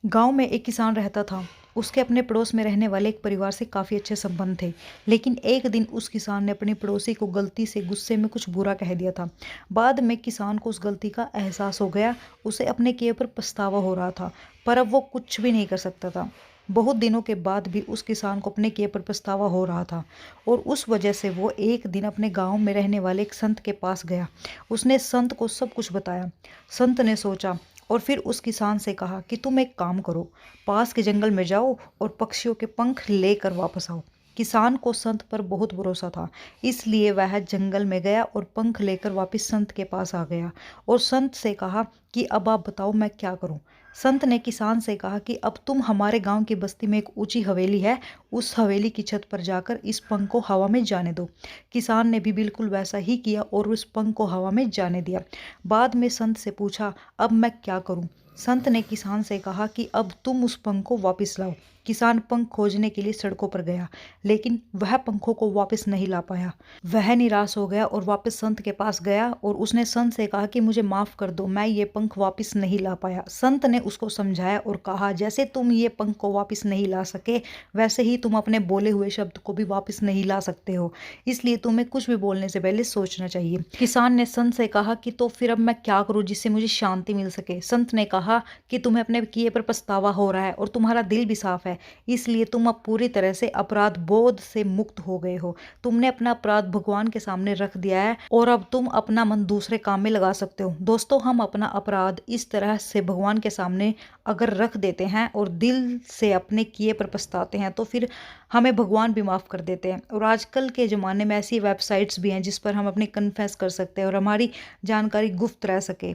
गांव में एक किसान रहता था। उसके अपने पड़ोस में रहने वाले एक परिवार से काफ़ी अच्छे संबंध थे। लेकिन एक दिन उस किसान ने अपने पड़ोसी को गलती से गुस्से में कुछ बुरा कह दिया था। बाद में किसान को उस गलती का एहसास हो गया। उसे अपने किए पर पछतावा हो रहा था, पर अब वो कुछ भी नहीं कर सकता था। बहुत दिनों के बाद भी उस किसान को अपने किए पर पछतावा हो रहा था, और उस वजह से वो एक दिन अपने गांव में रहने वाले एक संत के पास गया। उसने संत को सब कुछ बताया। संत ने सोचा और फिर उस किसान से कहा कि तुम एक काम करो, पास के जंगल में जाओ और पक्षियों के पंख लेकर वापस आओ। किसान को संत पर बहुत भरोसा था, इसलिए वह जंगल में गया और पंख लेकर वापस संत के पास आ गया और संत से कहा कि अब आप बताओ मैं क्या करूं। संत ने किसान से कहा कि अब तुम हमारे गांव की बस्ती में एक ऊंची हवेली है, उस हवेली की छत पर जाकर इस पंख को हवा में जाने दो। किसान ने भी बिल्कुल वैसा ही किया और उस पंख को हवा में जाने दिया। बाद में संत से पूछा, अब मैं क्या करूं। संत ने किसान से कहा कि अब तुम उस पंख को वापस लाओ। किसान पंख खोजने के लिए सड़कों पर गया, लेकिन वह पंखों को वापस नहीं ला पाया। वह निराश हो गया और वापस संत के पास गया और उसने संत से कहा कि मुझे माफ कर दो, मैं ये पंख वापस नहीं ला पाया। संत ने उसको समझाया और कहा, जैसे तुम ये पंख को वापस नहीं ला सके, वैसे ही तुम अपने बोले हुए शब्द को भी वापस नहीं ला सकते हो, इसलिए तुम्हें कुछ भी बोलने से पहले सोचना चाहिए। किसान ने संत से कहा कि तो फिर अब मैं क्या करूं जिससे मुझे शांति मिल सके। संत ने कहा कि तुम्हें अपने किए पर पछतावा हो रहा है और तुम्हारा दिल भी साफ है, इसलिए तुम अब पूरी तरह से अपराध बोध से मुक्त हो गए हो। तुमने अपना अपराध भगवान के सामने रख दिया है और अब तुम अपना मन दूसरे काम में लगा सकते हो। दोस्तों, हम अपना अपराध इस तरह से भगवान के सामने अगर रख देते हैं और दिल से अपने किए पर पछताते हैं, तो फिर हमें भगवान भी माफ़ कर देते हैं। और आजकल के ज़माने में ऐसी वेबसाइट्स भी हैं जिस पर हम अपनी कन्फेस कर सकते हैं और हमारी जानकारी गुप्त रह सके।